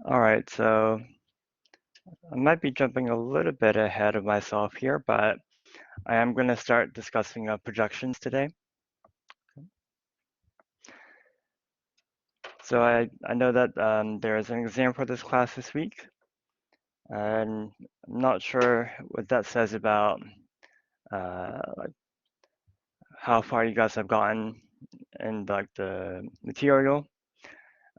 All right, so I might be jumping a little bit ahead of myself here, but I am going to start discussing projections today. So I know that there is an exam for this class this week, and I'm not sure what that says about like how far you guys have gotten in like the material,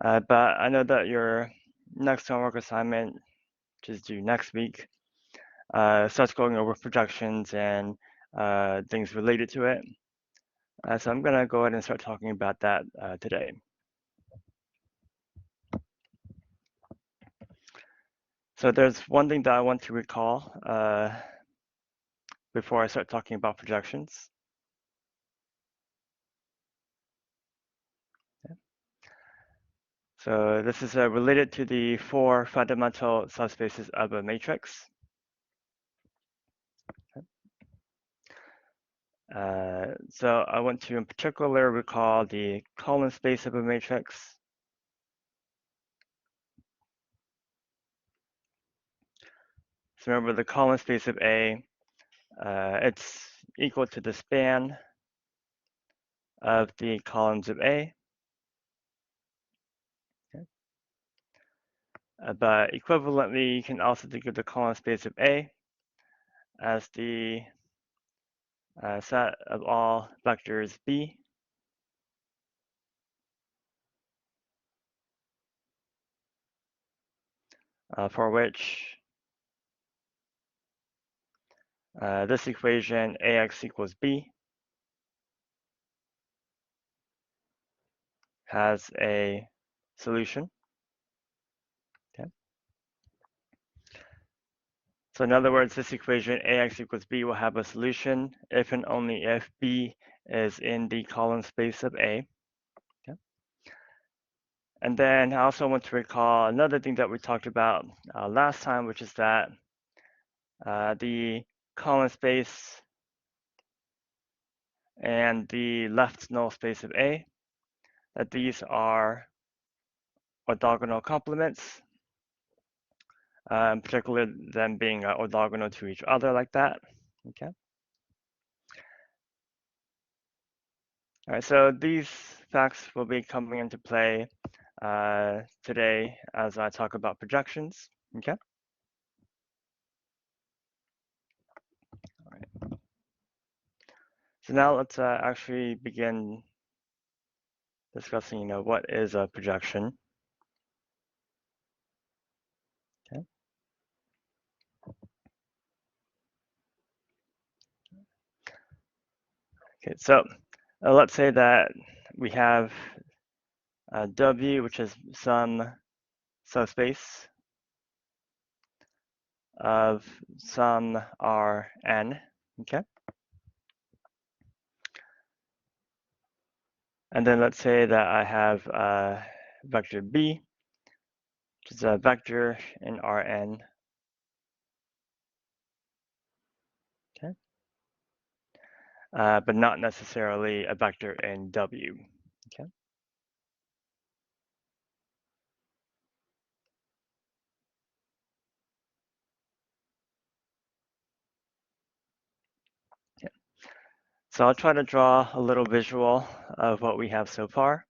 but I know that your next homework assignment, which is due next week, starts going over projections and things related to it. So I'm going to go ahead and start talking about that today. So there's one thing that I want to recall before I start talking about projections. Okay. So this is related to the 4 fundamental subspaces of a matrix. Okay. So I want to in particular recall the column space of a matrix. So remember the column space of A, it's equal to the span of the columns of A. Okay. But equivalently, you can also think of the column space of A as the set of all vectors B for which this equation AX equals B has a solution. Okay. So in other words, this equation AX equals B will have a solution if and only if B is in the column space of A. Okay. And then I also want to recall another thing that we talked about last time, which is that the column space and the left null space of A, that these are orthogonal complements, in particular them being orthogonal to each other like that. Okay. All right, so these facts will be coming into play today as I talk about projections. Okay. All right. So now let's actually begin discussing, what is a projection. Okay. Okay. So let's say that we have W, which is some subspace of some Rn. Okay. And then let's say that I have vector B, which is a vector in Rn. Okay. But not necessarily a vector in W. Okay. Yeah. So I'll try to draw a little visual of what we have so far.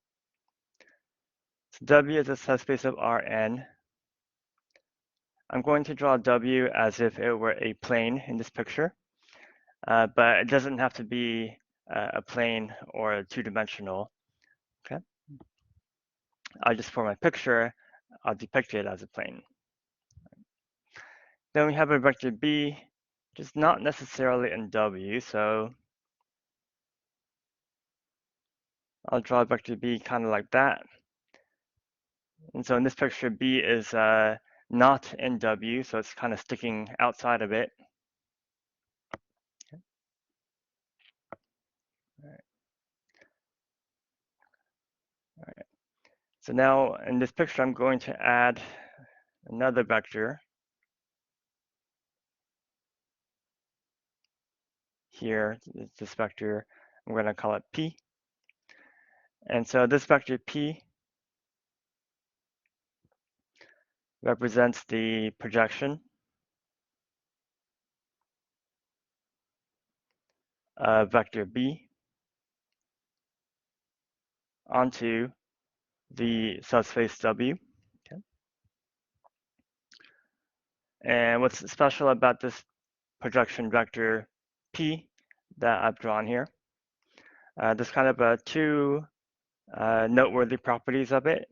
So W is a subspace of Rn. I'm going to draw W as if it were a plane in this picture, but it doesn't have to be a plane or two-dimensional. Okay. For my picture, I'll depict it as a plane. Then we have a vector B, which is not necessarily in W, so I'll draw a vector B kind of like that. And so in this picture, B is not in W, so it's kind of sticking outside of it. Okay. All right. All right. So now in this picture, I'm going to add another vector here. This vector, I'm going to call it P. And so this vector P represents the projection of vector B onto the subspace W. Okay. And what's special about this projection vector P that I've drawn here, there's kind of two noteworthy properties of it.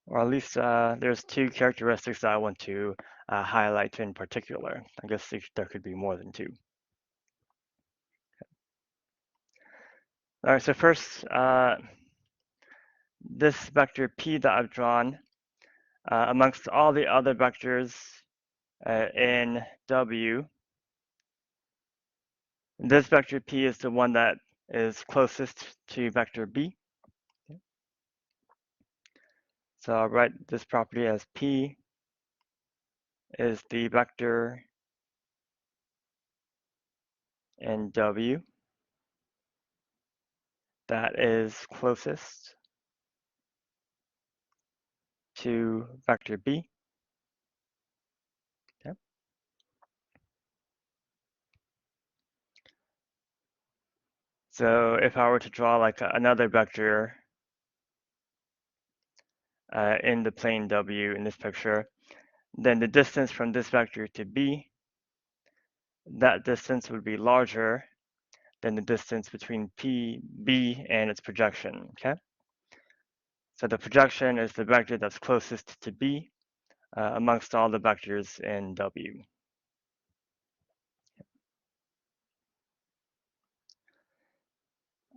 Or at least there's two characteristics that I want to highlight in particular. I guess there could be more than two. All right, so first, this vector P that I've drawn, amongst all the other vectors in W, this vector P is the one that is closest to vector B. Okay. So I'll write this property as P is the vector in W that is closest to vector B. Okay. So if I were to draw like another vector in the plane W in this picture, then the distance from this vector to B, that distance would be larger than the distance between B and its projection, okay? So the projection is the vector that's closest to B amongst all the vectors in W.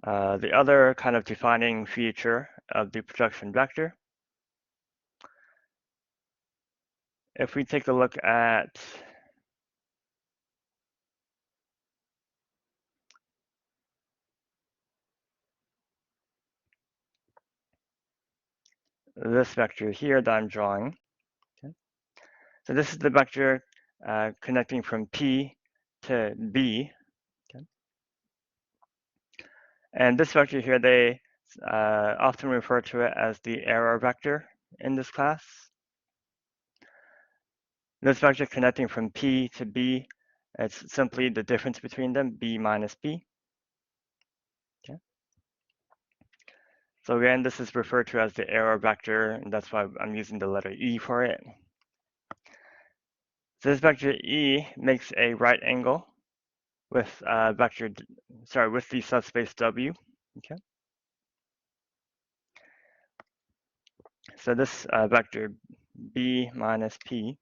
The other kind of defining feature of the projection vector, if we take a look at this vector here that I'm drawing, okay? So this is the vector connecting from P to B, okay? And this vector here, they often refer to it as the error vector in this class. This vector connecting from P to B, it's simply the difference between them, B minus B. Okay. So again, this is referred to as the error vector, and that's why I'm using the letter E for it. So this vector E makes a right angle with with the subspace W. Okay. So this vector B minus P,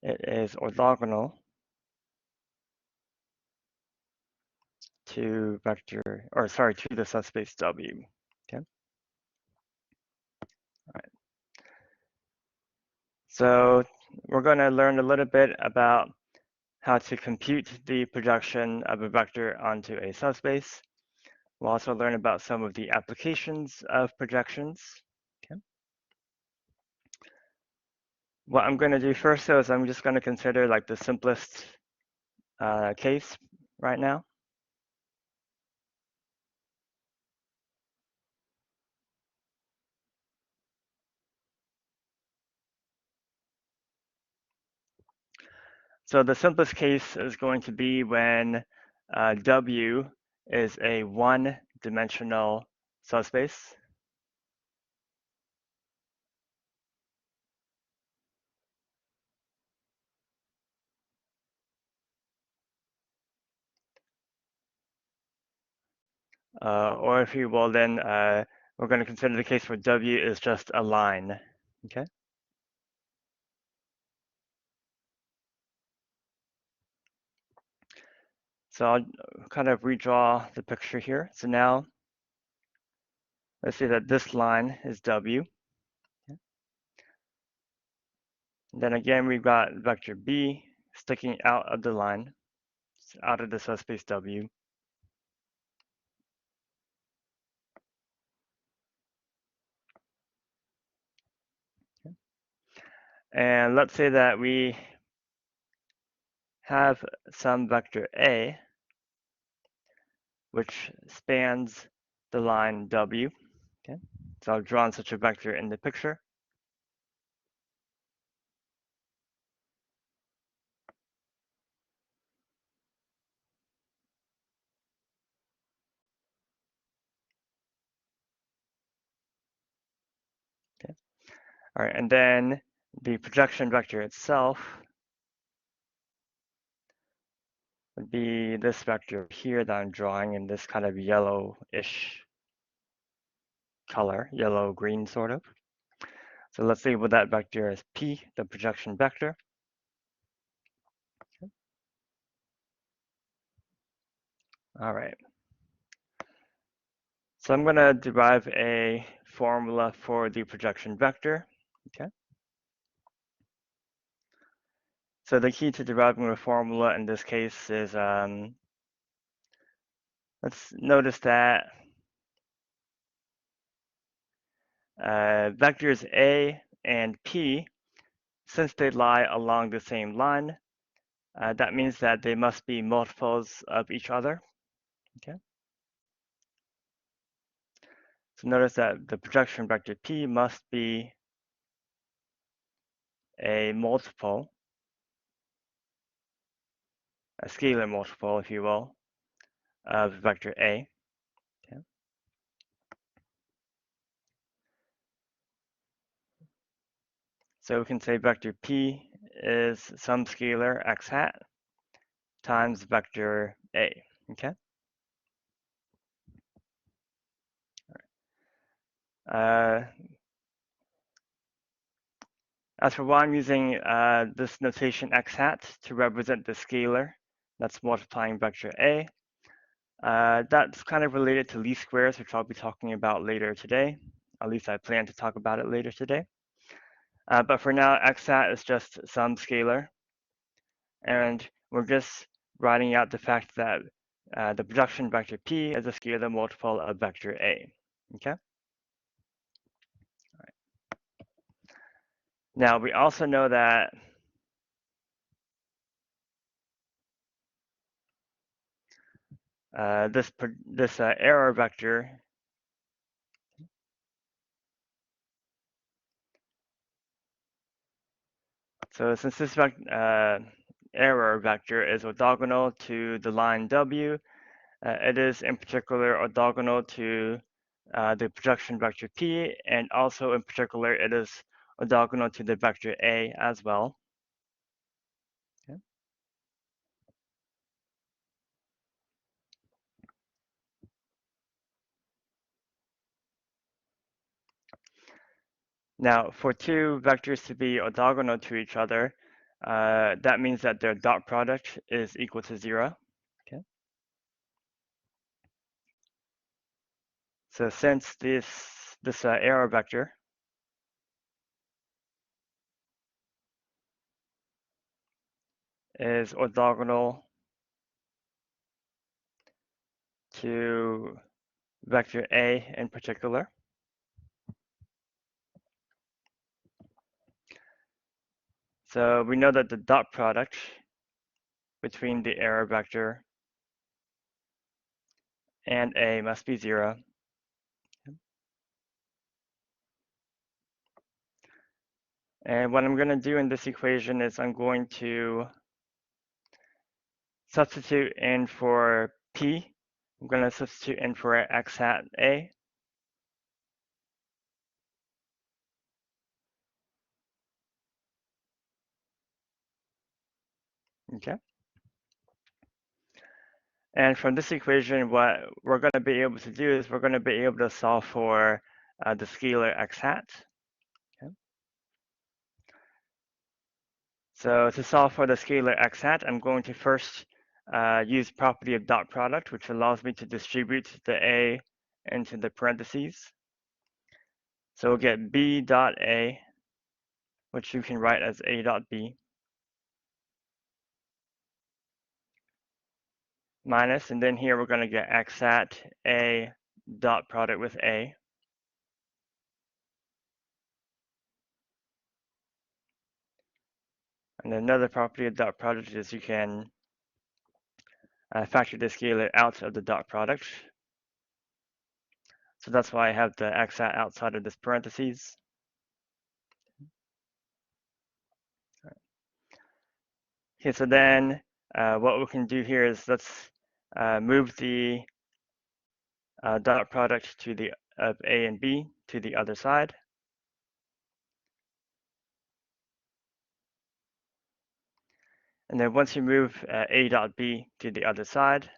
it is orthogonal to to the subspace W. Okay. All right. So we're going to learn a little bit about how to compute the projection of a vector onto a subspace. We'll also learn about some of the applications of projections. Okay. What I'm going to do first, though, is I'm just going to consider like the simplest case right now. So the simplest case is going to be when W is a one-dimensional subspace. Or if you will, then we're going to consider the case where W is just a line. Okay. So I'll kind of redraw the picture here. So now Let's say that this line is W. Then again, we've got vector B sticking out of the line, out of the subspace W. And let's say that we have some vector A, which spans the line W. Okay, so I've drawn such a vector in the picture. Okay, all right, and then the projection vector itself would be this vector here that I'm drawing in this kind of yellowish color, yellow-green sort of. So let's label that vector as P, the projection vector. All right. So I'm going to derive a formula for the projection vector. Okay. So the key to deriving a formula in this case is, let's notice that vectors A and P, since they lie along the same line, that means that they must be multiples of each other. Okay. So notice that the projection vector P must be a multiple, a scalar multiple, if you will, of vector A. Okay. So we can say vector P is some scalar x hat times vector A. Okay. As for why I'm using this notation x hat to represent the scalar that's multiplying vector A, that's kind of related to least squares, which I'll be talking about later today. At least I plan to talk about it later today. But for now, x hat is just some scalar. And we're just writing out the fact that the projection vector P is a scalar multiple of vector A. Okay. All right. Now we also know that this error vector So since this error vector is orthogonal to the line W, it is in particular orthogonal to the projection vector P, and also in particular it is orthogonal to the vector A as well. Okay. Now, for two vectors to be orthogonal to each other, that means that their dot product is equal to 0. Okay. So since this error vector is orthogonal to vector A in particular, so we know that the dot product between the error vector and A must be 0. And what I'm going to do in this equation is I'm going to substitute in for P. I'm going to substitute in for x hat A. Okay. And from this equation, what we're going to be able to do is we're going to be able to solve for the scalar x hat. Okay. So to solve for the scalar x hat, I'm going to first use property of dot product, which allows me to distribute the A into the parentheses. So we'll get b dot a, which you can write as a dot b, minus, and then here we're going to get x at a dot product with a. And another property of dot product is you can factor the scalar out of the dot product. So that's why I have the x at outside of this parentheses. Okay, so then what we can do here is let's move the dot product to the of a and b to the other side. And then once you move a dot b to the other side,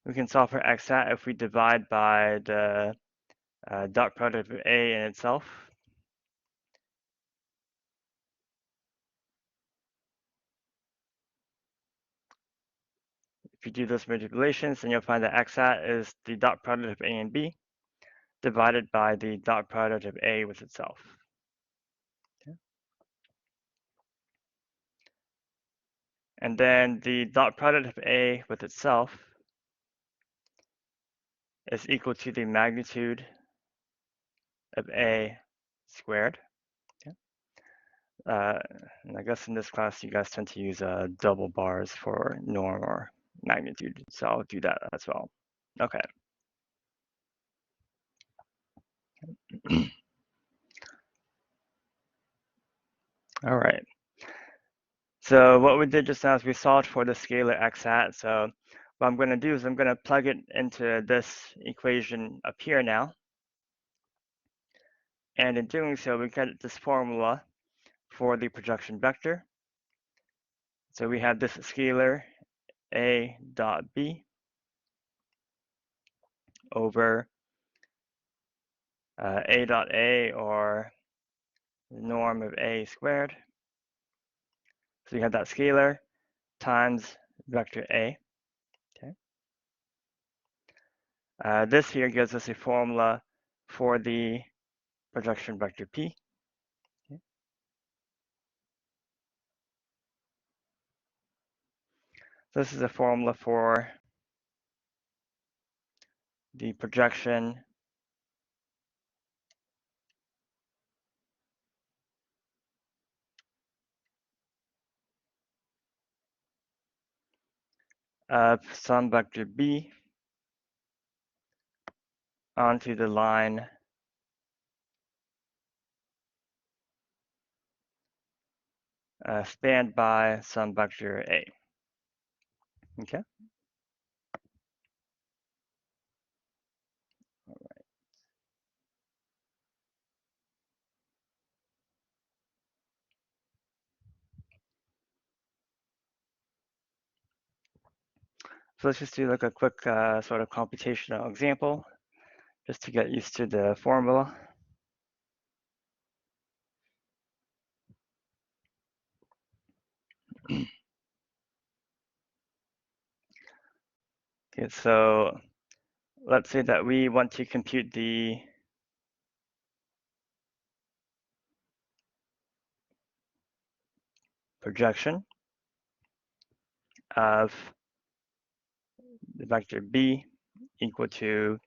we can solve for x at if we divide by the dot product of a in itself. If you do those manipulations, then you'll find that x at is the dot product of a and b divided by the dot product of a with itself. Okay. And then the dot product of a with itself is equal to the magnitude of a squared. Okay. And I guess in this class, you guys tend to use double bars for norm or magnitude, so I'll do that as well. Okay. All right. So what we did just now is we solved for the scalar x hat. So what I'm going to do is I'm going to plug it into this equation up here now. And in doing so, we get this formula for the projection vector. So we have this scalar a dot b over a dot a, or the norm of a squared. So you have that scalar times vector a. Okay. This here gives us a formula for the projection vector p. Okay. This is a formula for the projection of some vector b onto the line spanned by some vector a. Okay. All right. So let's just do like a quick sort of computational example, just to get used to the formula. Okay, so let's say that we want to compute the projection of the vector b equal to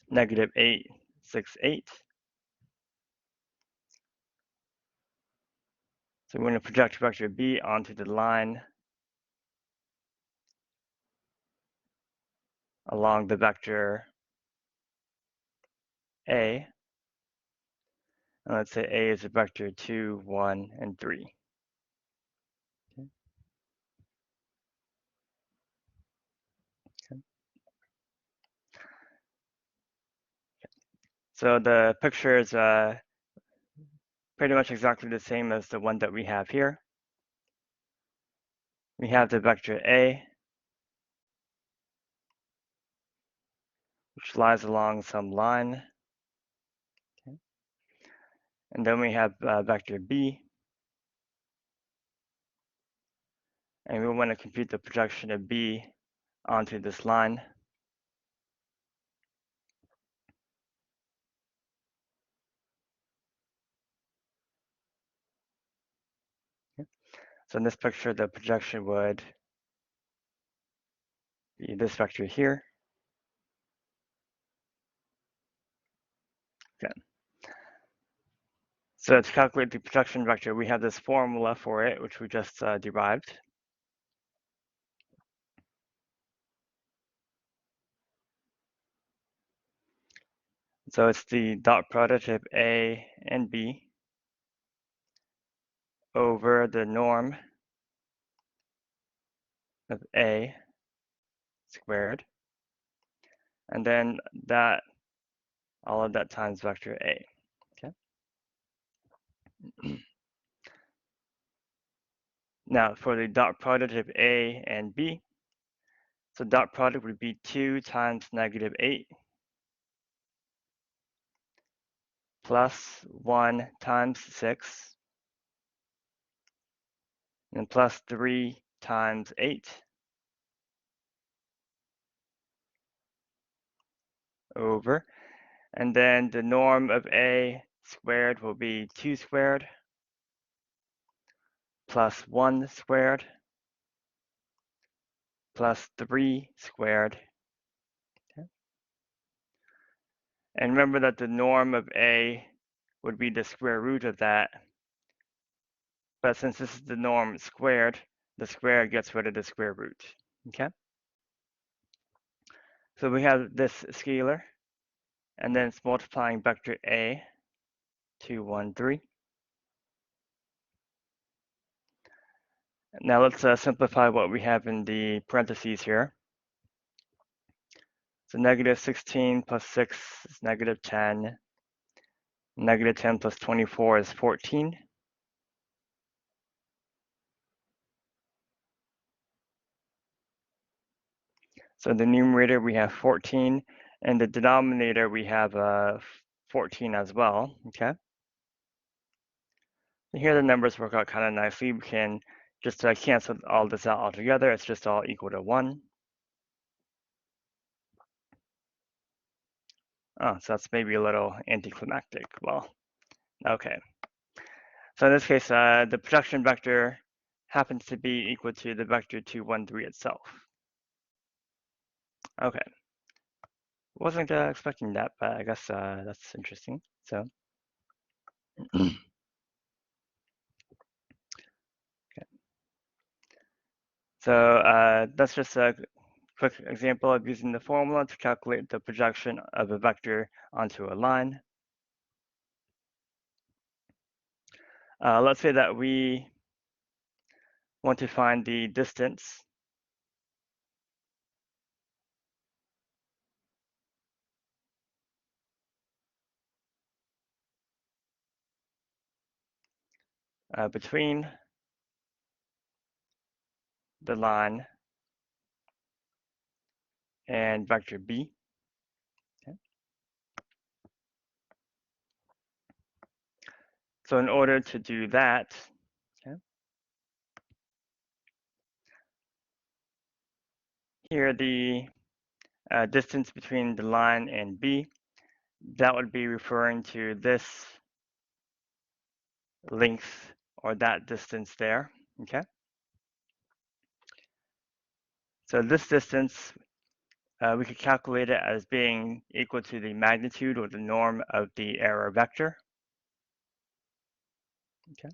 negative 8, 6, 8. So we're going to project vector b onto the line along the vector a. And let's say a is a vector 2, 1, and 3. Okay. Okay. So the picture is pretty much exactly the same as the one that we have here. We have the vector a, which lies along some line. Okay. And then we have vector b. And we want to compute the projection of b onto this line. So in this picture, the projection would be this vector here. Okay. So to calculate the projection vector, we have this formula for it, which we just derived. So it's the dot product of A and B over the norm of A squared, and then that, all of that times vector A, okay? Now for the dot product of A and B, so dot product would be 2 times negative 8 plus 1 times 6, and plus 3 times 8 over, and then the norm of A squared will be 2 squared plus 1 squared plus 3 squared. Okay. And remember that the norm of A would be the square root of that, but since this is the norm squared, the square gets rid of the square root, okay? So we have this scalar, and then it's multiplying vector A, 2, 1, 3. Now let's simplify what we have in the parentheses here. So negative 16 plus 6 is negative 10. Negative 10 plus 24 is 14. So in the numerator we have 14, and the denominator we have 14 as well, okay? And here the numbers work out kind of nicely. We can just cancel all this out altogether. It's just all equal to 1. Oh, so that's maybe a little anticlimactic. Well, okay. So in this case, the projection vector happens to be equal to the vector 2, 1, 3 itself. Okay. Wasn't expecting that, but I guess that's interesting. So, okay. So that's just a quick example of using the formula to calculate the projection of a vector onto a line. Let's say that we want to find the distance between the line and vector B. Okay. So in order to do that, okay, here the distance between the line and B, that would be referring to this length or that distance there, okay? So this distance, we could calculate it as being equal to the magnitude or the norm of the error vector, okay?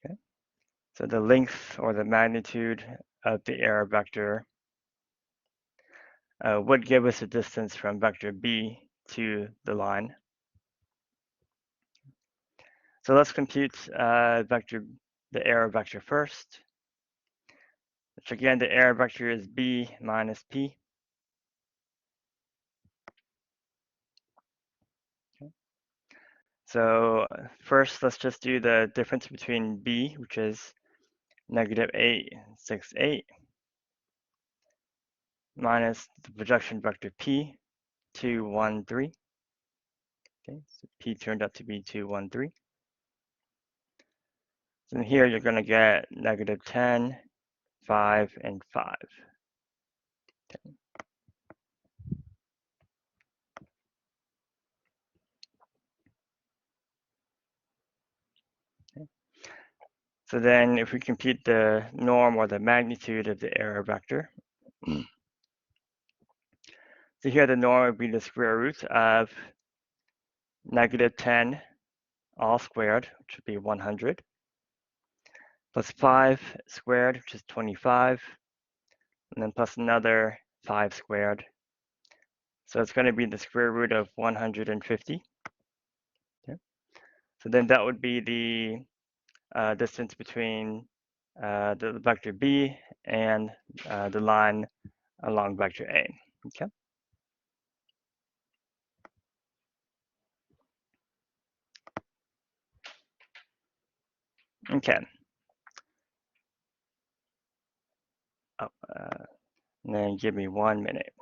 Okay. So the length or the magnitude of the error vector would give us a distance from vector B to the line. So let's compute the error vector first, which again, the error vector is B minus P. Okay. So first, let's just do the difference between B, which is negative 8, 6, 8, minus the projection vector P, 2, 1, 3. Okay, so P turned out to be 2, 1, 3. So here you're going to get negative 10, 5, and 5. Okay. Okay. So then if we compute the norm or the magnitude of the error vector, so here the norm would be the square root of -10 all squared, which would be 100, plus 5 squared, which is 25, and then plus another 5 squared. So it's going to be the square root of 150. Okay. So then that would be the distance between the vector B and the line along vector A. Okay. Okay. Oh, and then give me 1 minute.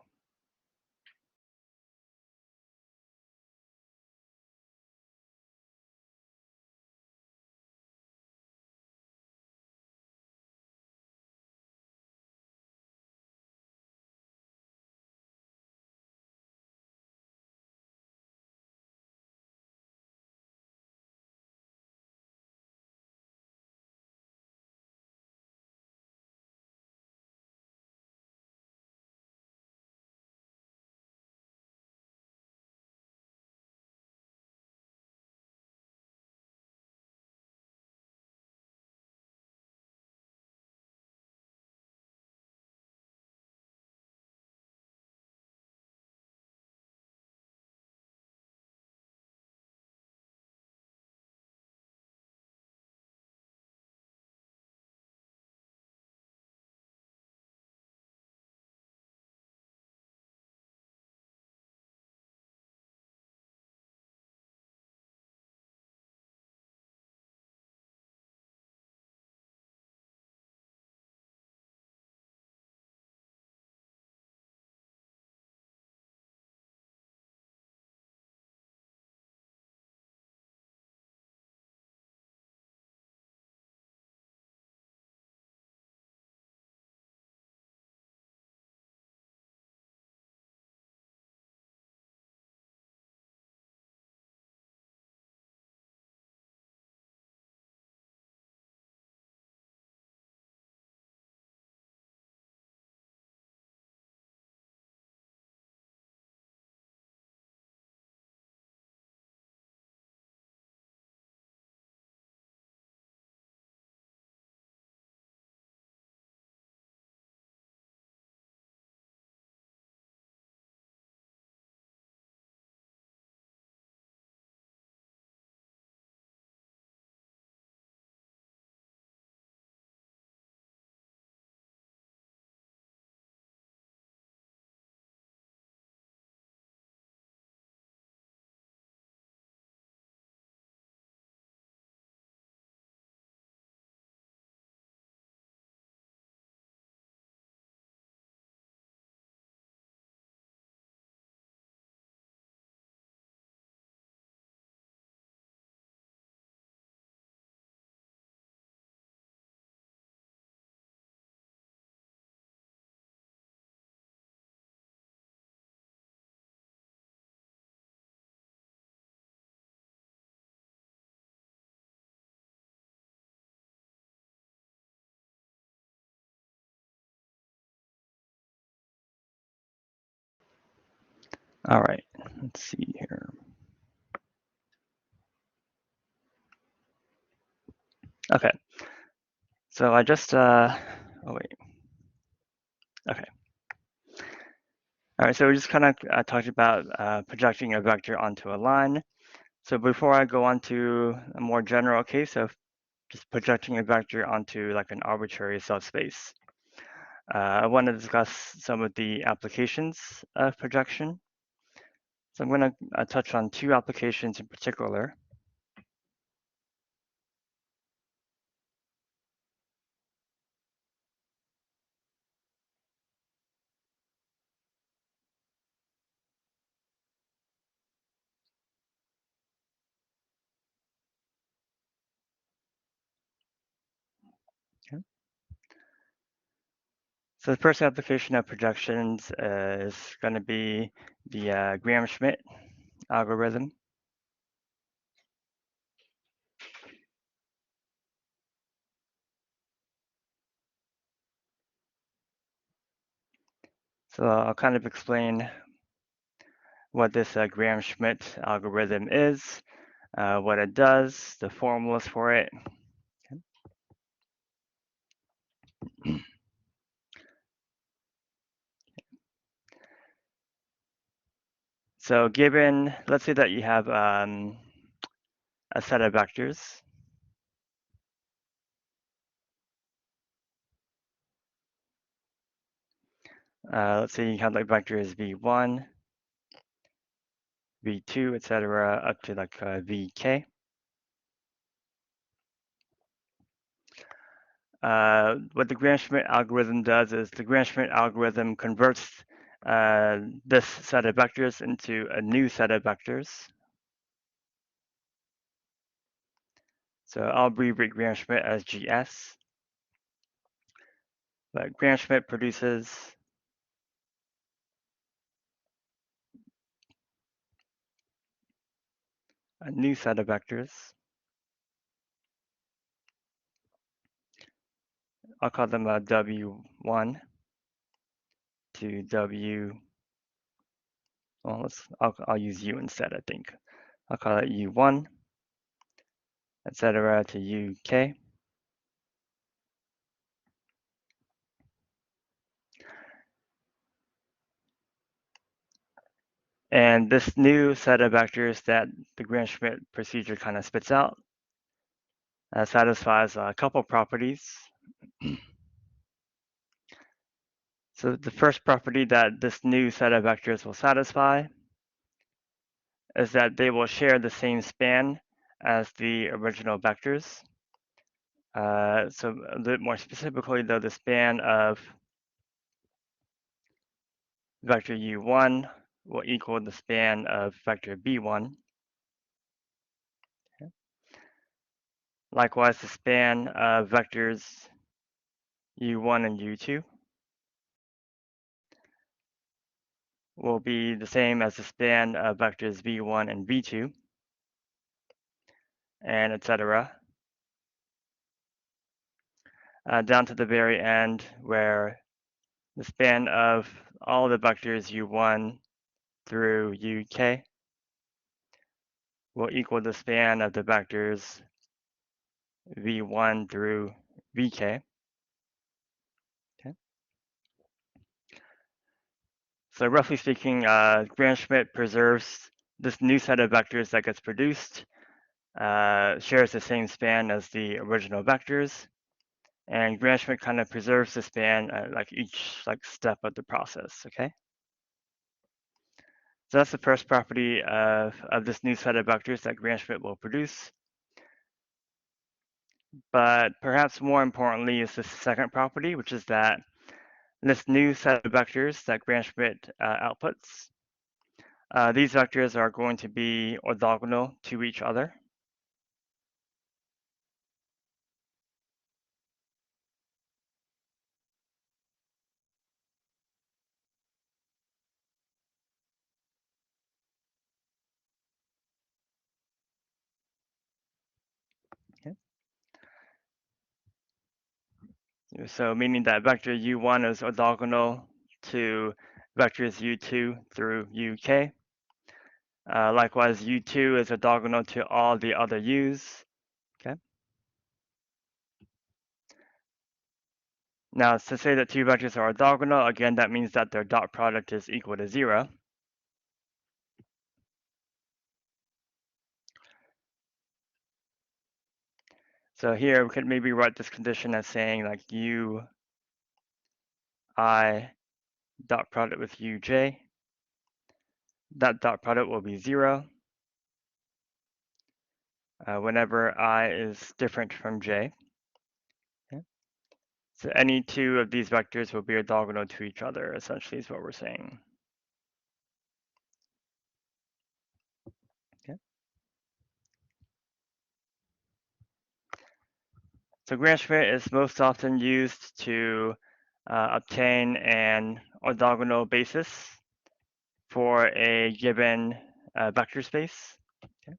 All right, let's see here. Okay, so I just, oh wait, okay. All right, so we just kind of talked about projecting a vector onto a line. So before I go on to a more general case of just projecting a vector onto like an arbitrary subspace, I want to discuss some of the applications of projection. So I'm going to touch on 2 applications in particular. Okay. So the first application of projections is going to be the Gram-Schmidt algorithm. So I'll kind of explain what this Gram-Schmidt algorithm is, what it does, the formulas for it. So given, let's say that you have a set of vectors. Let's say you have like vectors v1, v2, etc., up to like vk. What the Gram-Schmidt algorithm does is the Gram-Schmidt algorithm converts this set of vectors into a new set of vectors. So I'll abbreviate Gram-Schmidt as GS. But Gram-Schmidt produces a new set of vectors. I'll call them W1 to W. Well, I'll use U instead, I think. I'll call it U1, etc. to UK. And this new set of vectors that the Gram-Schmidt procedure kind of spits out satisfies a couple properties. So the first property that this new set of vectors will satisfy is that they will share the same span as the original vectors. So a bit more specifically, though, the span of vector u1 will equal the span of vector b1. Okay. Likewise, the span of vectors u1 and u2 will be the same as the span of vectors v1 and v2, and etc. Down to the very end, where the span of all the vectors u1 through uk will equal the span of the vectors v1 through vk. Okay. So roughly speaking, Gram-Schmidt preserves this new set of vectors that gets produced, shares the same span as the original vectors, and Gram-Schmidt kind of preserves the span at like each step of the process. Okay. So that's the first property of this new set of vectors that Gram-Schmidt will produce. But perhaps more importantly is the second property, which is that this new set of vectors that Gram-Schmidt outputs, these vectors are going to be orthogonal to each other. Okay. So meaning that vector u1 is orthogonal to vectors u2 through uk. Likewise, u2 is orthogonal to all the other u's. Okay. Now, to say that two vectors are orthogonal, again, that means that their dot product is equal to 0. So here we could maybe write this condition as saying like u I dot product with uj. That dot product will be 0 whenever I is different from j. Okay. So any two of these vectors will be orthogonal to each other, essentially is what we're saying. Okay. So Gram-Schmidt is most often used to obtain an orthogonal basis for a given vector space. Okay.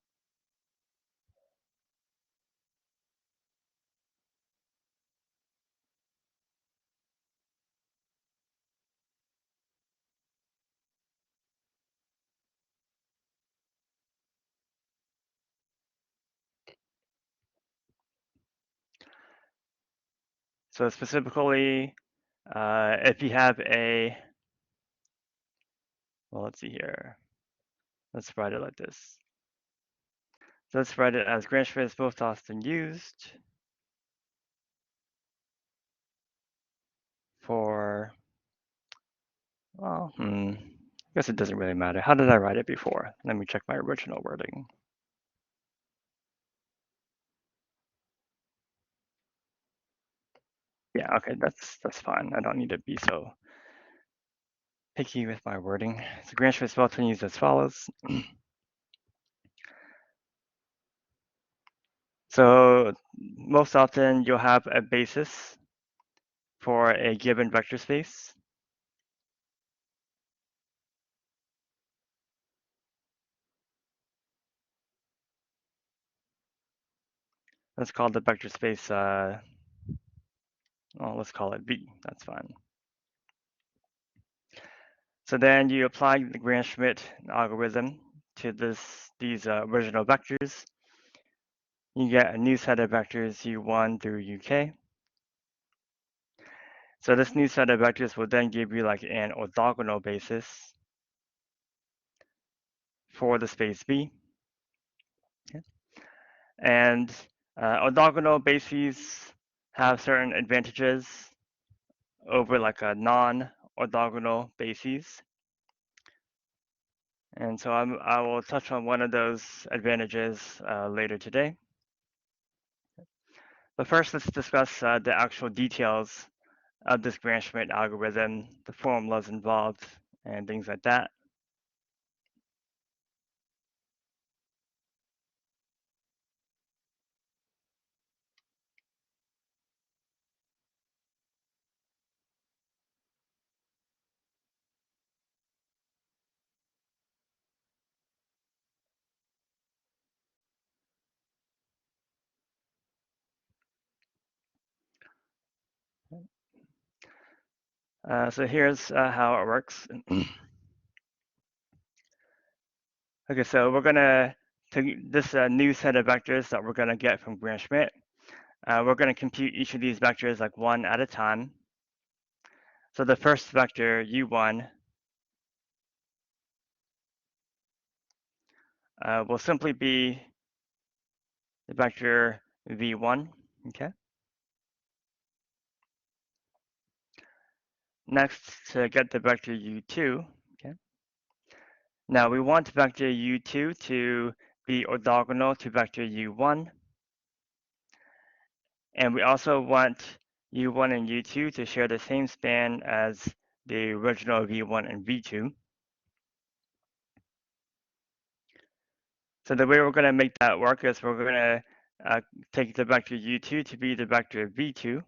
So specifically, if you have well, let's see here. Let's write it like this. So let's write it as Gram-Schmidt is most often used for, well, I guess it doesn't really matter. How did I write it before? Let me check my original wording. Yeah, okay, that's fine. I don't need to be so picky with my wording. So Gram-Schmidt is often used as follows. So most often you'll have a basis for a given vector space. Let's call the vector space, well, let's call it V. That's fine. So then you apply the Gram-Schmidt algorithm to these original vectors. You get a new set of vectors U1 through UK. So this new set of vectors will then give you like an orthogonal basis for the space V. Okay. And orthogonal bases have certain advantages over like a non-orthogonal bases. And so I will touch on one of those advantages later today. But first, let's discuss the actual details of this Gram-Schmidt algorithm, the formulas involved, and things like that. So here's how it works. Okay, so we're gonna take this new set of vectors that we're gonna get from Gram-Schmidt. We're gonna compute each of these vectors like one at a time. So the first vector, U1, will simply be the vector V1, okay? Next, to get the vector U2, okay? Now we want vector U2 to be orthogonal to vector U1. And we also want U1 and U2 to share the same span as the original V1 and V2. So the way we're going to make that work is we're going to take the vector U2 to be the vector V2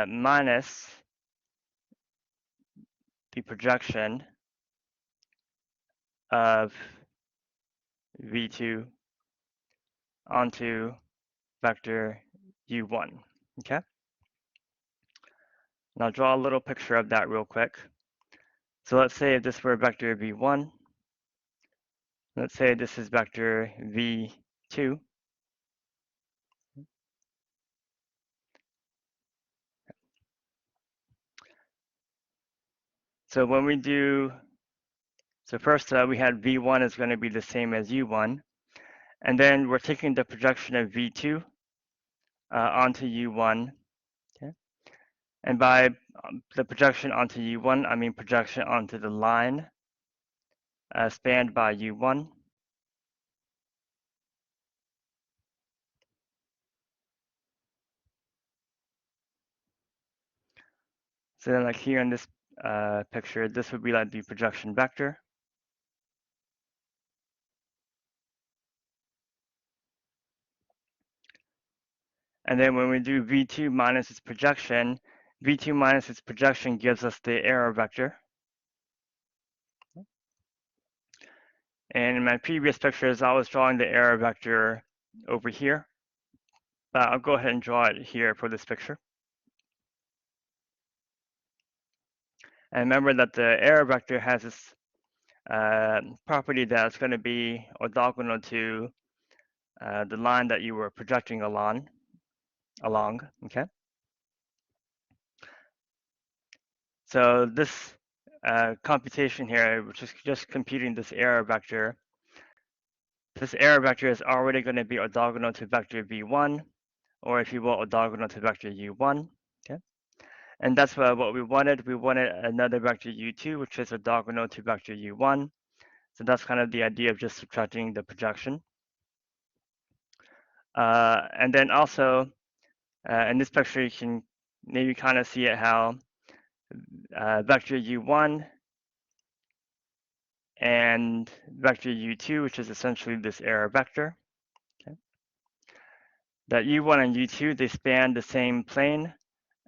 minus the projection of V2 onto vector U1, okay? And I'll draw a little picture of that real quick. So let's say if this were vector V1, let's say this is vector V2. So when we do, so first we had V1 is going to be the same as U1, and then we're taking the projection of V2 onto U1, okay? And by the projection onto U1, I mean projection onto the line spanned by U1. So then like here in this picture, this would be like the projection vector. And then when we do V2 minus its projection, V2 minus its projection gives us the error vector. And in my previous pictures, I was drawing the error vector over here. But I'll go ahead and draw it here for this picture. And remember that the error vector has this property that's going to be orthogonal to the line that you were projecting along. along, okay? So this computation here, which is just computing this error vector, this error vector is already going to be orthogonal to vector v1, or if you will, orthogonal to vector u1, okay? And that's what we wanted. We wanted another vector u2, which is orthogonal to vector u1. So that's kind of the idea of just subtracting the projection. And then also, in this picture, you can maybe kind of see it how vector u1 and vector u2, which is essentially this error vector, okay? That u1 and u2, they span the same plane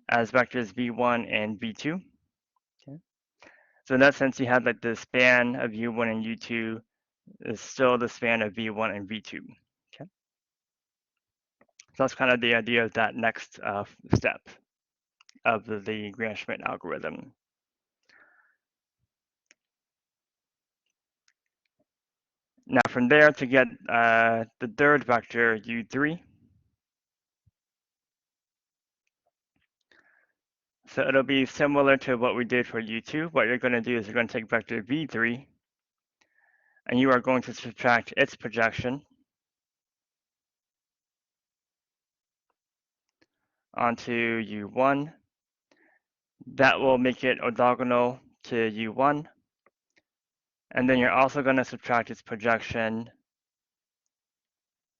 as vectors v1 and v2. Okay? So in that sense, you have like the span of u1 and u2 is still the span of v1 and v2. Okay? So that's kind of the idea of that next step of the Gram-Schmidt algorithm. Now from there, to get the third vector u3, so it'll be similar to what we did for u2. What you're going to do is you're going to take vector v3, and you are going to subtract its projection onto u1. That will make it orthogonal to u1. And then you're also going to subtract its projection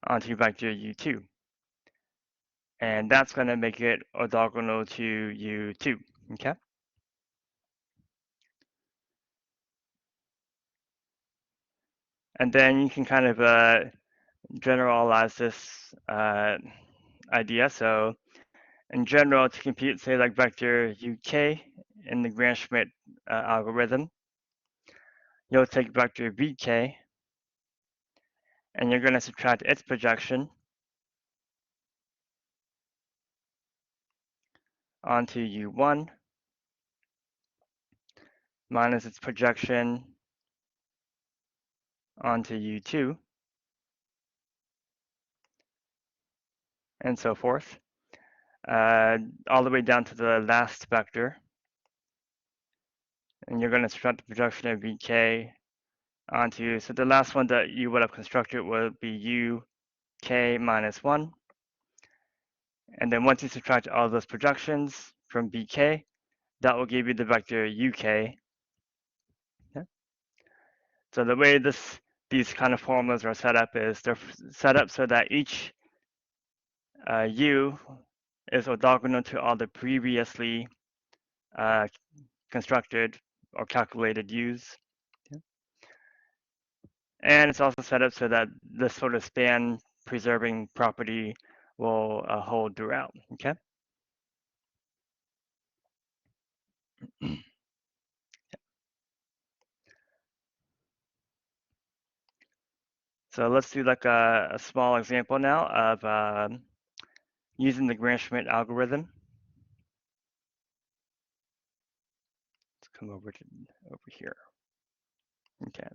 onto vector u2. And that's going to make it orthogonal to u2, okay? And then you can kind of generalize this idea. So in general, to compute, say, like vector uk in the Gram-Schmidt algorithm, you'll take vector vk, and you're going to subtract its projection onto u1 minus its projection onto u2, and so forth, all the way down to the last vector. And you're going to subtract the projection of vk onto, so the last one that you would have constructed would be uk minus 1. And then once you subtract all those projections from vk, that will give you the vector uk. Yeah. So the way these kind of formulas are set up is they're set up so that each u is orthogonal to all the previously constructed or calculated u's. Yeah. And it's also set up so that this sort of span preserving property will hold throughout, okay? So let's do like a small example now of using the Gram-Schmidt algorithm. Let's come over here. Okay.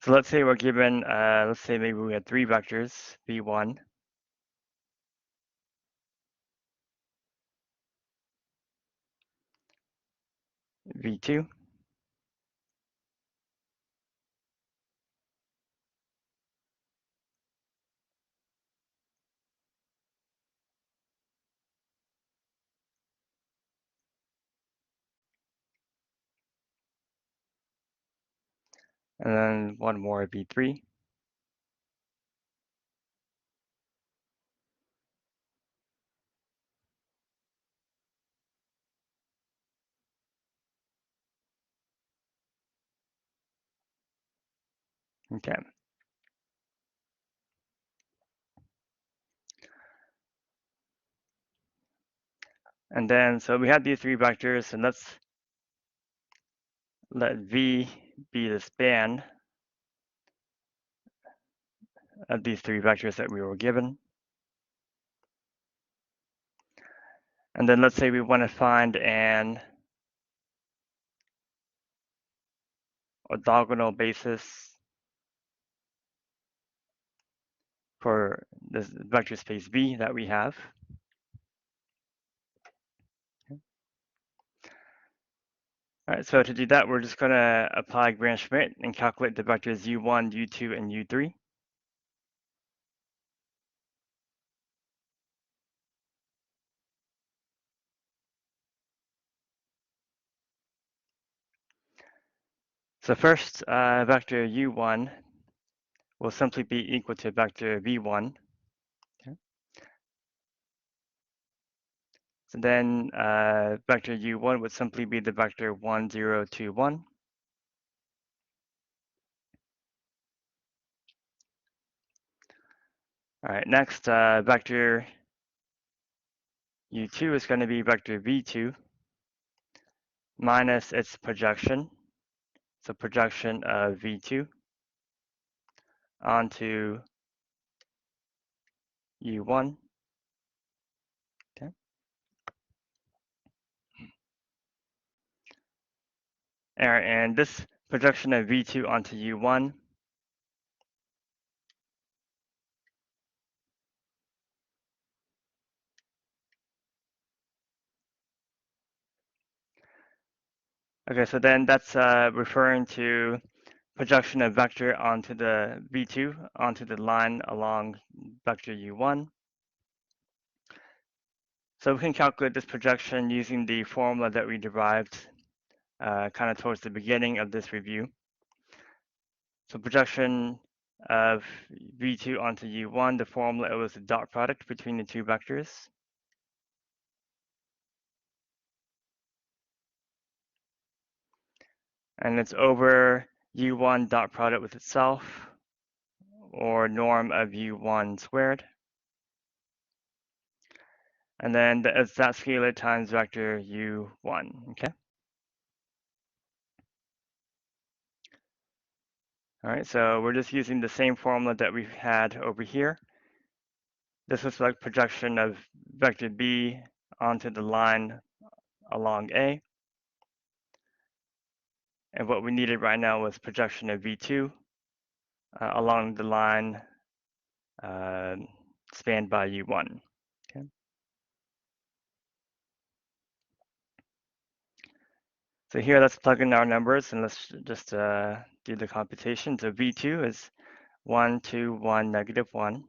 So let's say we're given, let's say maybe we had 3 vectors, v1, v2, and then one more v3. Okay. And then, so we have these 3 vectors, and let's let v be the span of these 3 vectors that we were given. And then let's say we want to find an orthogonal basis for this vector space V that we have. All right, so to do that, we're just going to apply Gram-Schmidt and calculate the vectors u1, u2, and u3. So first, vector u1 will simply be equal to vector v1. Okay. So then vector u1 would simply be the vector 1, 0, 2, 1. All right, next vector u2 is going to be vector v2 minus its projection. So projection of v2 onto u1. Okay. All right, and this projection of v2 onto u1 okay, so then that's referring to projection of vector onto the v2 onto the line along vector u1. So we can calculate this projection using the formula that we derived kind of towards the beginning of this review. So projection of v2 onto u1, the formula, it was the dot product between the two vectors. And it's over u1 dot product with itself, or norm of u1 squared. And then it's that scalar times vector u1, okay? All right, so we're just using the same formula that we've had over here. This was like projection of vector B onto the line along A. And what we needed right now was projection of V2 along the line spanned by U1. Okay. So here, let's plug in our numbers and let's just do the computation. So V2 is 1, 2, 1, negative 1.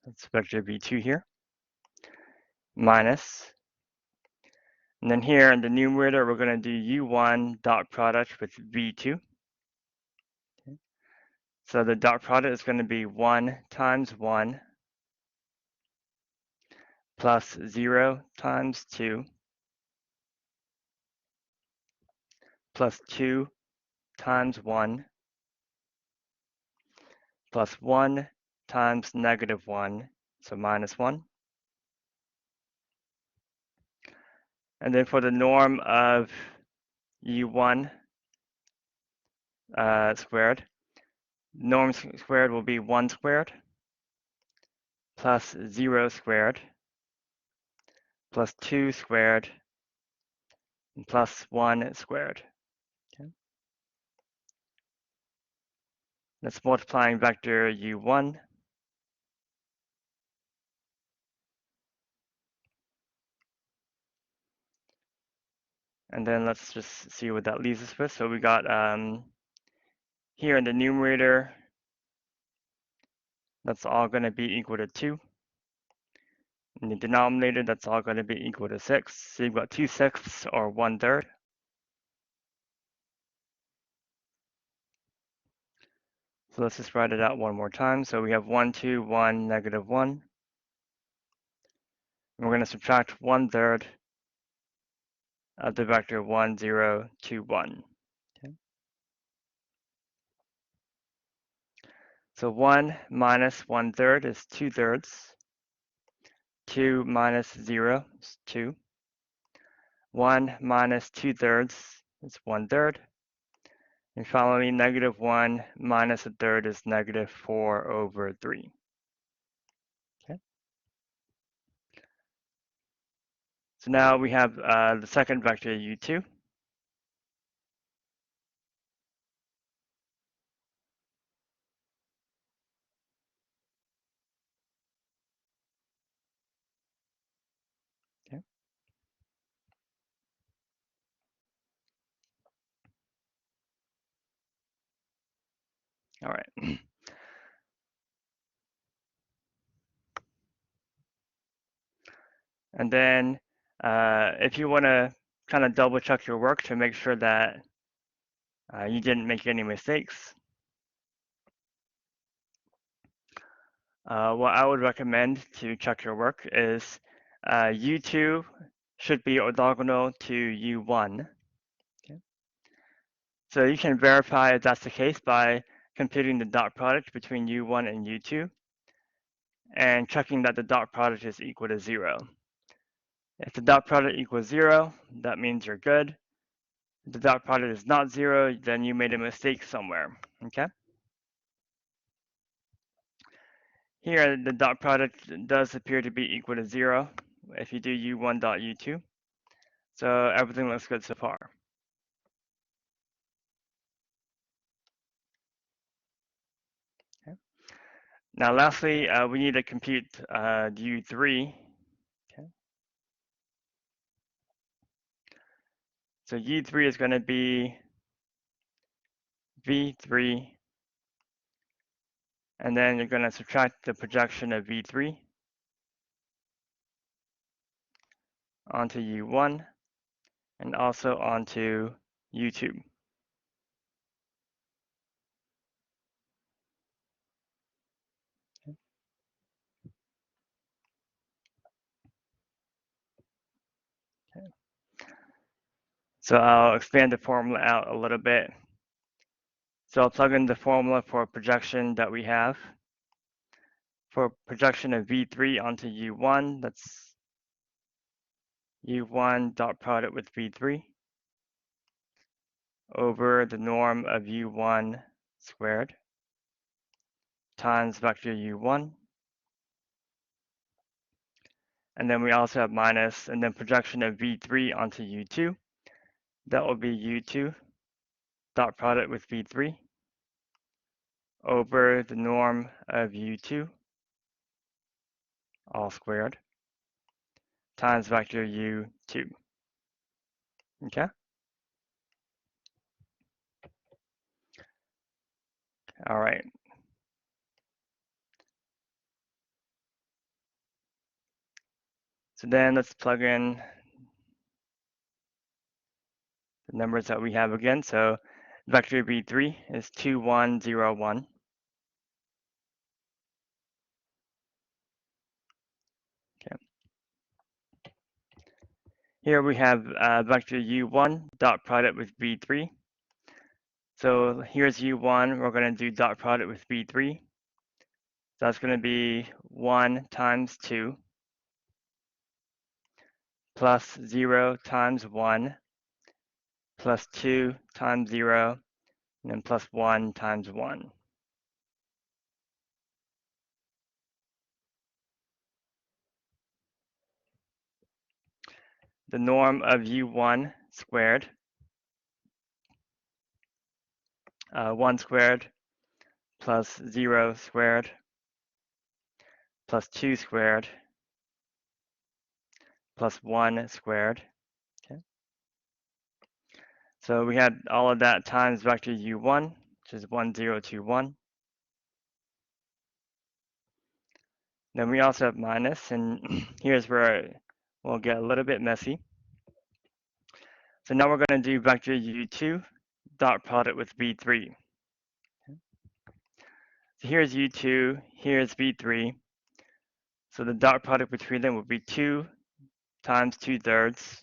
That's vector V2 here. Minus. And then here in the numerator, we're going to do U1 dot product with V2. Okay. So the dot product is going to be 1 times 1 plus 0 times 2 plus 2 times 1 plus 1 times negative 1, so minus 1. And then for the norm of u1 squared, norm squared will be 1 squared plus 0 squared plus 2 squared and plus 1 squared. Okay. That's multiplying vector u1. And then let's just see what that leaves us with. So we got here in the numerator, that's all going to be equal to 2. In the denominator, that's all going to be equal to 6. So you've got 2/6 or 1/3. So let's just write it out one more time. So we have 1, 2, 1, negative 1. And we're going to subtract 1/3 of the vector 1, 0, 2, 1. Okay. So 1 minus 1/3 is 2/3. 2 minus 0 is 2. 1 minus 2/3 is 1/3. And finally, negative 1 minus 1/3 is negative 4/3. Okay. So now we have the second vector u2. All right. And then if you want to kind of double check your work to make sure that you didn't make any mistakes, what I would recommend to check your work is U2 should be orthogonal to U1. Okay. So you can verify if that's the case by computing the dot product between U1 and U2 and checking that the dot product is equal to 0. If the dot product equals 0, that means you're good. If the dot product is not 0, then you made a mistake somewhere, okay? Here, the dot product does appear to be equal to 0 if you do U1 dot U2. So everything looks good so far. Okay. Now, lastly, we need to compute U3. Okay. So U3 is going to be V3, and then you're going to subtract the projection of V3 onto U1 and also onto U2. Okay. So I'll expand the formula out a little bit. So I'll plug in the formula for projection that we have. For projection of V3 onto U1, that's U1 dot product with V3 over the norm of U1 squared times vector U1. And then we also have minus, and then projection of V3 onto U2. That will be U2 dot product with V3 over the norm of U2 all squared times vector U2. Okay? All right. So then let's plug in the numbers that we have again. So vector V3 is 2, 1, 0, 1. Okay. Here we have vector U1 dot product with V3. So here's U1, we're going to do dot product with V3. So that's going to be 1 times 2 plus 0 times 1 plus 2 times 0 and then plus 1 times 1. The norm of U1 squared, 1 squared plus 0 squared plus 2 squared plus 1 squared. Okay. So we had all of that times vector U1, which is 1, 0, 2, 1. Then we also have minus, and here's where we'll get a little bit messy. So now we're going to do vector U2 dot product with V3. Okay. So here's U2, here's V3. So the dot product between them will be 2 times 2/3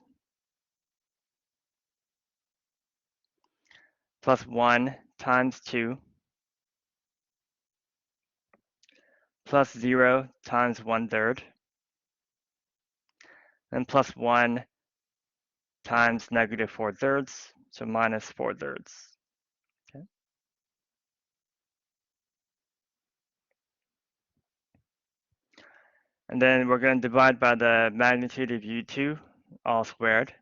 plus 1 times 2 plus 0 times 1/3 and plus 1 times negative 4/3, so minus 4/3. Okay. And then we're going to divide by the magnitude of U2 all squared.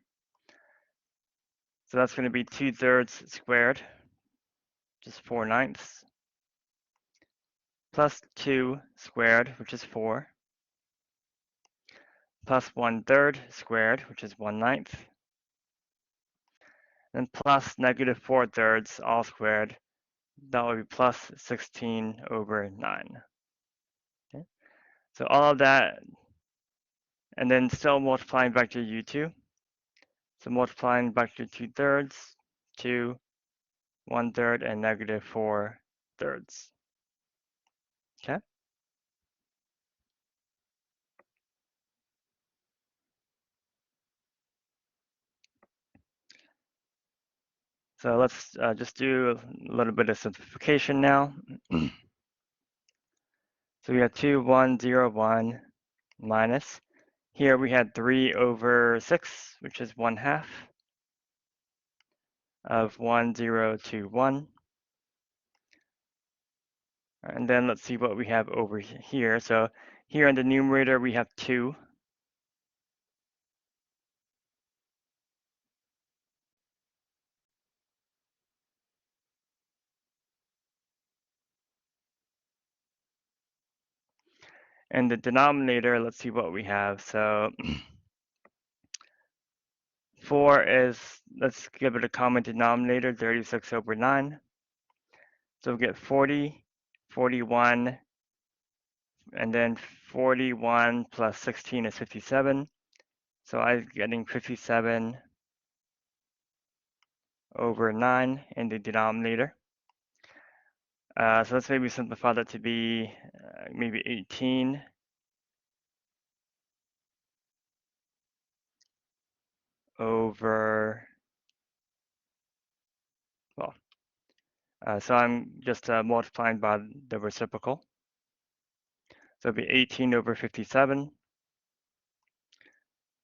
So that's going to be 2/3 squared, which is 4/9, plus 2 squared, which is 4, plus 1/3 squared, which is 1/9, and plus negative 4/3 all squared, that would be plus 16 over 9. Okay. So all of that, and then still multiplying back to U2. So multiplying back to 2/3, 2, 1/3, and negative 4/3. Okay. So let's just do a little bit of simplification now. So we have 2, 1, 0, 1 minus. Here we had 3 over 6, which is 1/2 of 1, 0, 2, 1. And then let's see what we have over here. So here in the numerator, we have 2. And the denominator, let's see what we have. So 4 is, let's give it a common denominator, 36 over 9. So we get 40, 41, and then 41 plus 16 is 57. So I'm getting 57 over 9 in the denominator. So let's maybe simplify that to be maybe 18 over, well, so I'm just multiplying by the reciprocal. So it'll be 18 over 57.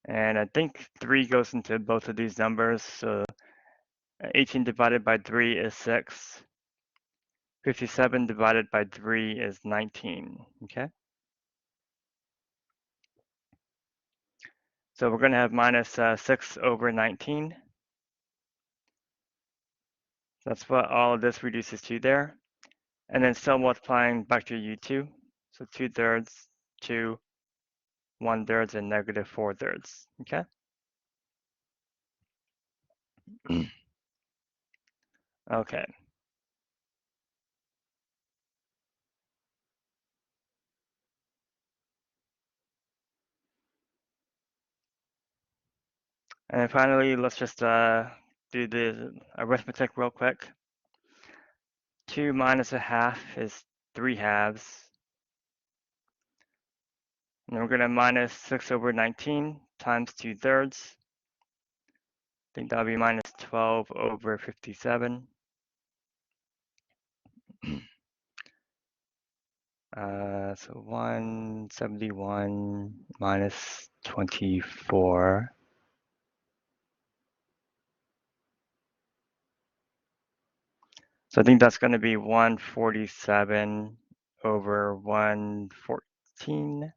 And I think 3 goes into both of these numbers. So 18 divided by 3 is 6. 57 divided by 3 is 19, okay? So we're going to have minus 6 over 19. That's what all of this reduces to there. And then still multiplying back to U2. So 2/3, 2, 1/3, and negative 4/3, okay? Okay. And finally, let's just do the arithmetic real quick. 2 minus 1/2 is 3/2. And then we're going to minus 6 over 19 times 2/3. I think that'll be minus 12 over 57. So 171 minus 24. So I think that's going to be 147 over 114.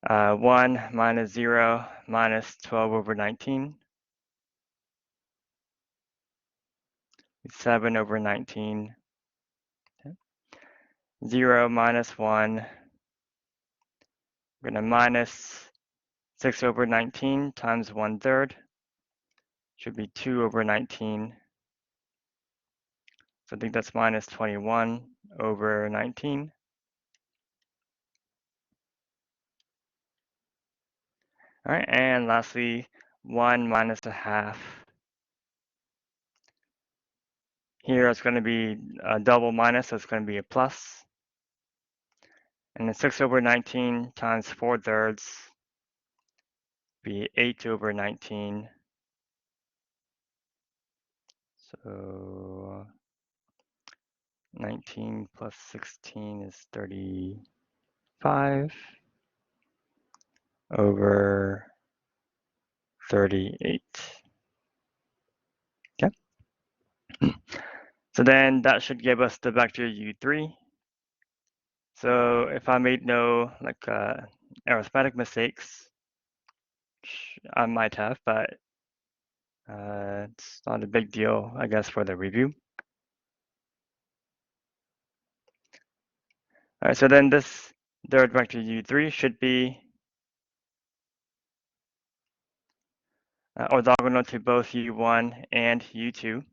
1 minus 0 minus 12 over 19. 7 over 19. Okay. 0 minus 1. We're going to minus 6 over 19 times 1/3. Should be 2 over 19. So I think that's minus 21 over 19. All right, and lastly, 1 minus 1/2. Here it's going to be a double minus, so it's going to be a plus. And then 6 over 19 times 4/3 be 8 over 19. So 19 plus 16 is 35 over 38. Okay. So then that should give us the vector U3. So if I made no arithmetic mistakes, which I might have, but it's not a big deal, I guess, for the review. All right, so then this third vector U3 should be orthogonal to both U1 and U2.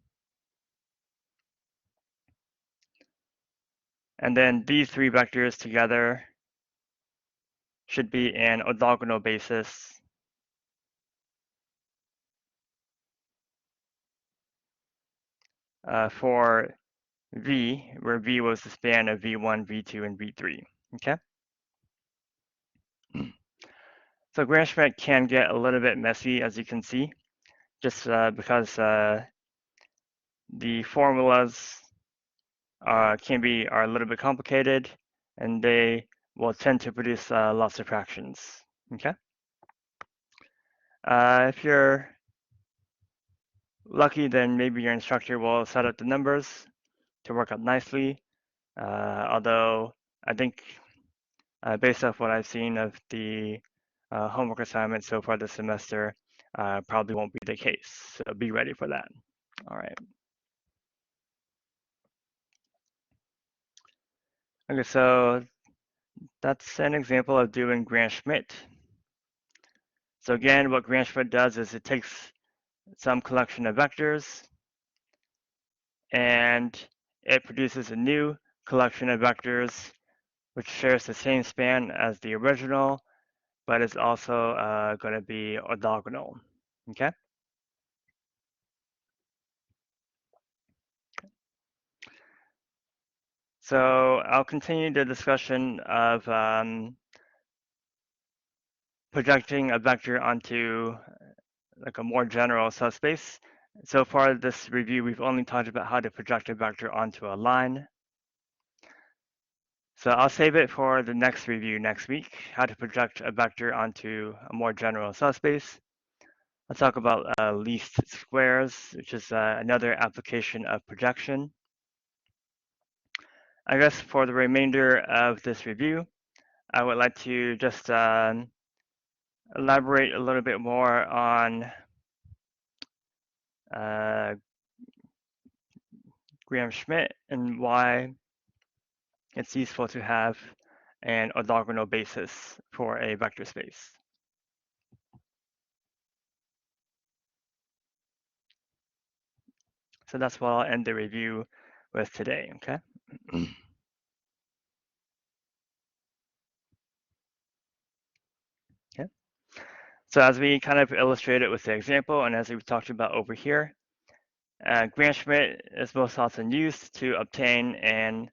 And then these three vectors together should be an orthogonal basis for V, where V was the span of V1, V2, and V3, okay? So Gram-Schmidt can get a little bit messy, as you can see, just because the formulas are a little bit complicated, and they will tend to produce lots of fractions, okay? If you're lucky, then maybe your instructor will set up the numbers to work out nicely, although I think based off what I've seen of the homework assignments so far this semester, probably won't be the case. So be ready for that. All right. Okay, so that's an example of doing Gram-Schmidt. So again, what Gram-Schmidt does is it takes some collection of vectors and it produces a new collection of vectors which shares the same span as the original, but is also going to be orthogonal, okay? So I'll continue the discussion of projecting a vector onto like a more general subspace. So far this review, we've only talked about how to project a vector onto a line. So I'll save it for the next review next week, how to project a vector onto a more general subspace. I'll talk about least squares, which is another application of projection. I guess for the remainder of this review, I would like to just elaborate a little bit more on Gram-Schmidt and why it's useful to have an orthogonal basis for a vector space. So that's what I'll end the review with today, okay? Okay. So as we kind of illustrated with the example, and as we've talked about over here, Gram-Schmidt is most often used to obtain an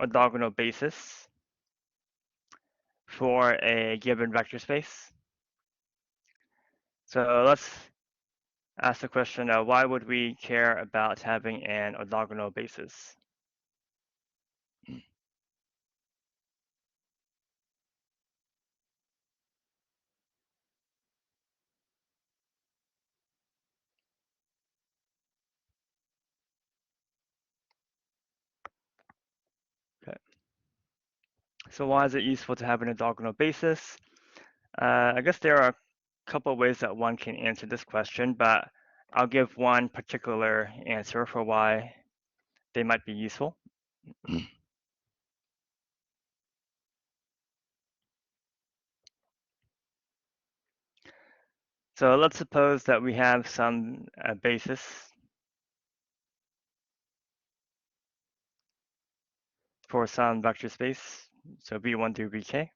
orthogonal basis for a given vector space. So let's ask the question, why would we care about having an orthogonal basis? Okay. So why is it useful to have an orthogonal basis? I guess there are a couple of ways that one can answer this question, but I'll give one particular answer for why they might be useful. So let's suppose that we have some basis for some vector space, so v1 through vk.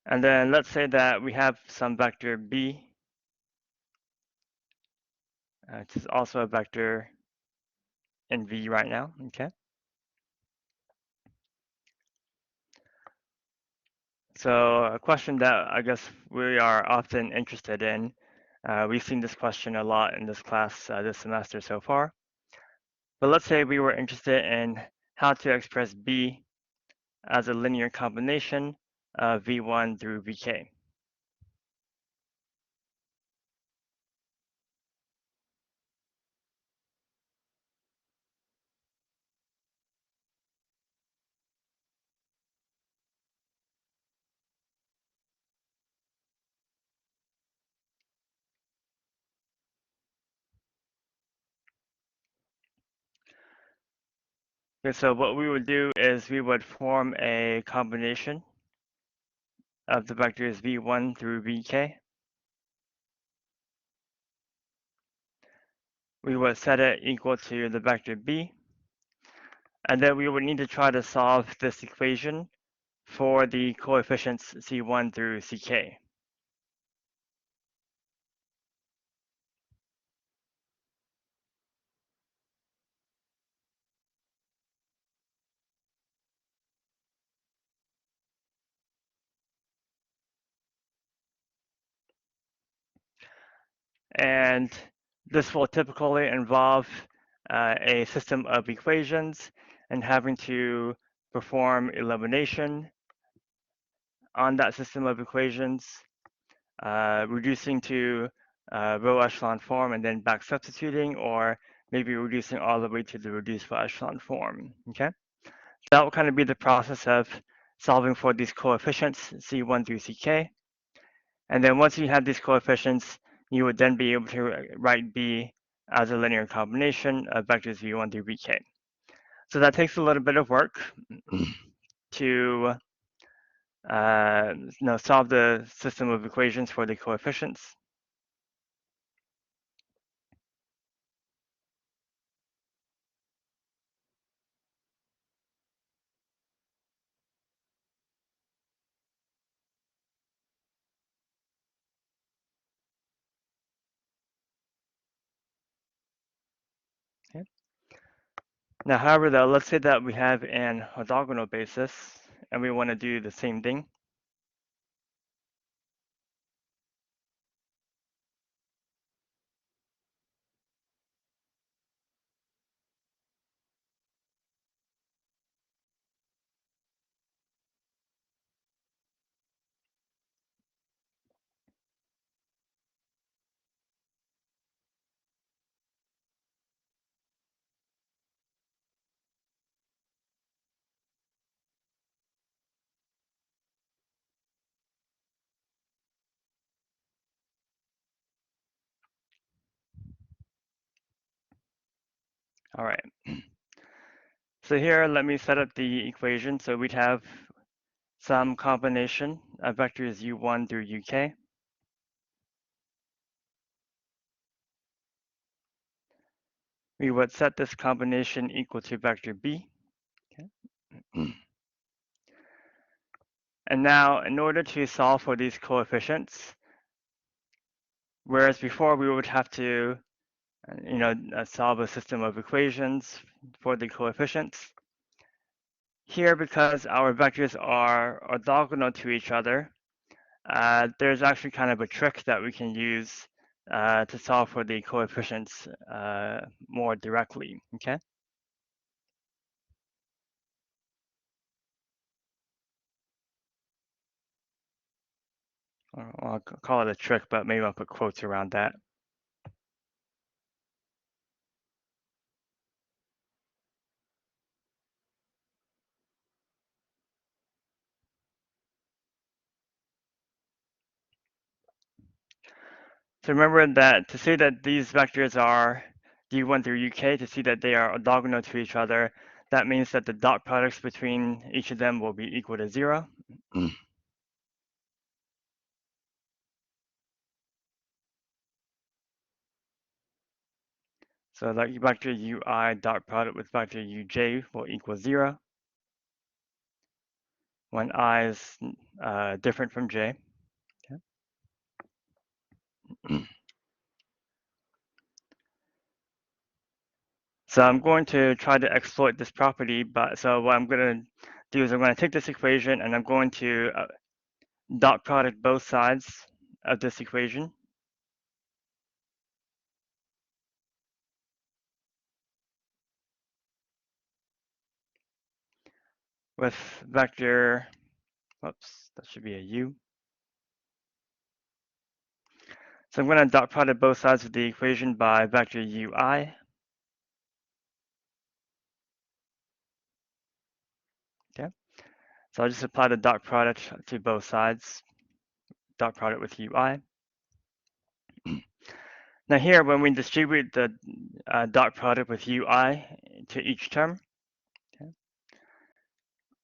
And then let's say that we have some vector b, which is also a vector in V right now, okay? So a question that I guess we are often interested in, we've seen this question a lot in this class this semester so far. But let's say we were interested in how to express B as a linear combination of V1 through Vk. Okay, so what we would do is we would form a combination of the vectors V1 through Vk. we would set it equal to the vector b, and then we would need to try to solve this equation for the coefficients c1 through ck. And this will typically involve a system of equations and having to perform elimination on that system of equations, reducing to row echelon form and then back substituting, or maybe reducing all the way to the reduced row echelon form. Okay, that will kind of be the process of solving for these coefficients C1 through CK. And then once you have these coefficients, you would then be able to write B as a linear combination of vectors V1 through Vk. So that takes a little bit of work to solve the system of equations for the coefficients. Okay. Now, however, though, let's say that we have an orthogonal basis and we want to do the same thing. All right. So here, let me set up the equation. So we'd have some combination of vectors u1 through uk. We would set this combination equal to vector b. Okay. And now, in order to solve for these coefficients, whereas before we would have to, solve a system of equations for the coefficients, here, because our vectors are orthogonal to each other, there's actually kind of a trick that we can use to solve for the coefficients more directly, okay? I'll call it a trick, but maybe I'll put quotes around that. So remember that to say that these vectors are u1 through uk, to see that they are orthogonal to each other, that means that the dot products between each of them will be equal to 0. So that vector ui dot product with vector uj will equal 0 when I is different from j. Okay. So I'm going to try to exploit this property, but so what I'm going to do is I'm going to take this equation and I'm going to dot product both sides of this equation. With vector, whoops, that should be a u. So I'm going to dot product both sides of the equation by vector ui. Okay, so I'll just apply the dot product to both sides, dot product with ui. Now here, when we distribute the dot product with ui to each term, okay,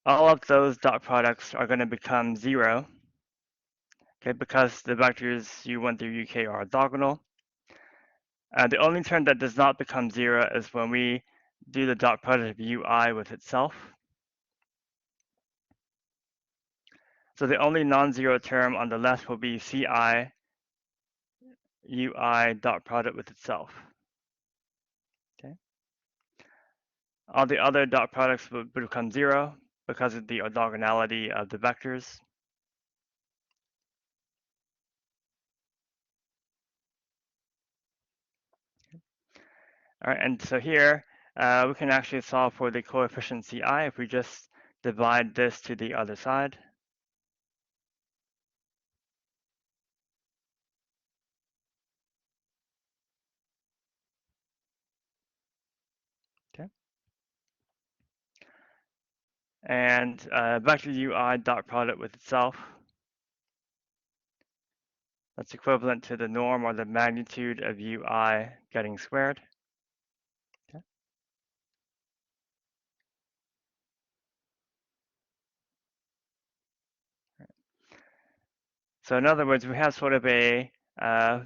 all of those dot products are going to become 0, okay, because the vectors u1 through uk are orthogonal. The only term that does not become 0 is when we do the dot product of ui with itself. So the only non-zero term on the left will be ci ui dot product with itself. Okay. All the other dot products would become 0 because of the orthogonality of the vectors. All right, and so here we can actually solve for the coefficient ci if we just divide this to the other side. Okay. And vector ui dot product with itself. That's equivalent to the norm or the magnitude of ui getting squared. Okay. So in other words, we have sort of a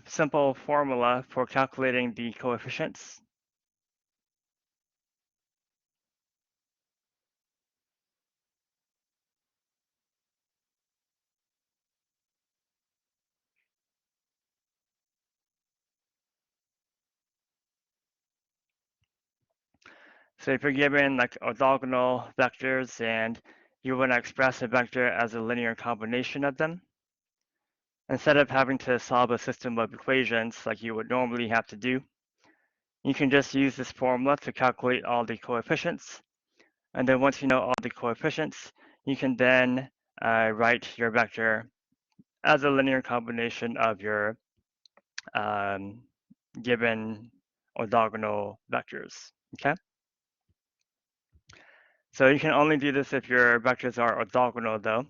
simple formula for calculating the coefficients. So if you're given like orthogonal vectors and you want to express a vector as a linear combination of them, instead of having to solve a system of equations like you would normally have to do, you can just use this formula to calculate all the coefficients. And then once you know all the coefficients, you can then write your vector as a linear combination of your given orthogonal vectors, okay? So you can only do this if your vectors are orthogonal though.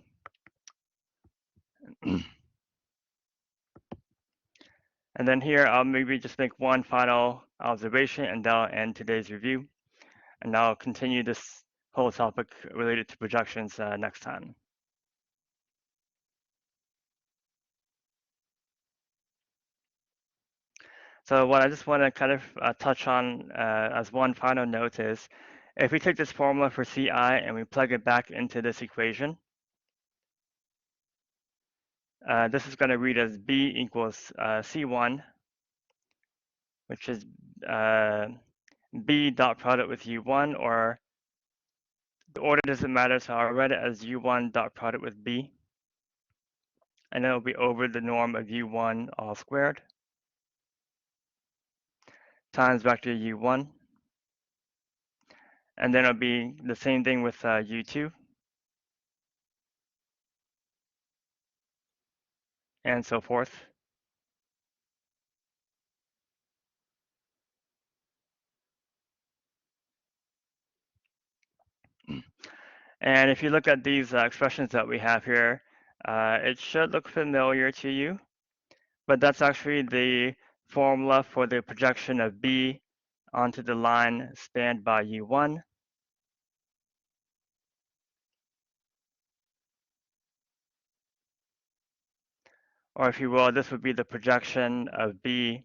And then here, I'll maybe just make one final observation and that'll end today's review. And I'll continue this whole topic related to projections next time. So what I just want to kind of touch on as one final note is, if we take this formula for Ci and we plug it back into this equation, this is going to read as B equals C1, which is B dot product with U1, or the order doesn't matter, so I'll write it as U1 dot product with B. And then it'll be over the norm of U1 all squared times vector U1. And then it'll be the same thing with U2. And so forth. And if you look at these expressions that we have here, it should look familiar to you, but that's actually the formula for the projection of B onto the line spanned by U1. Or if you will, this would be the projection of B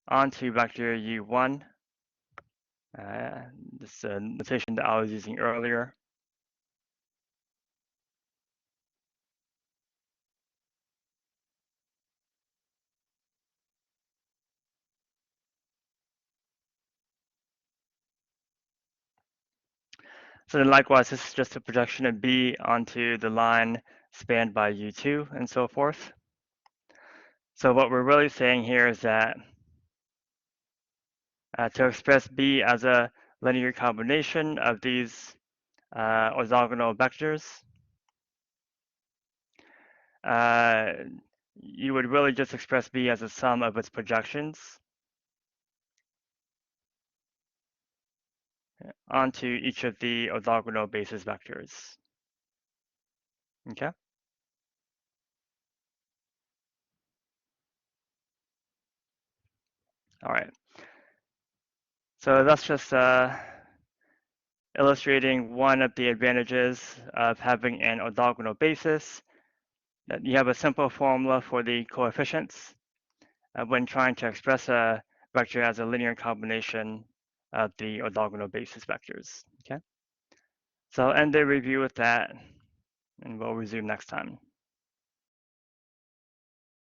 onto vector U1. This notation that I was using earlier. So then likewise, this is just a projection of B onto the line spanned by U2 and so forth. So what we're really saying here is that to express B as a linear combination of these orthogonal vectors, you would really just express B as a sum of its projections onto each of the orthogonal basis vectors. Okay. All right. So that's just illustrating one of the advantages of having an orthogonal basis, that you have a simple formula for the coefficients, when trying to express a vector as a linear combination of the orthogonal basis vectors. Okay, so I'll end the review with that, and we'll resume next time.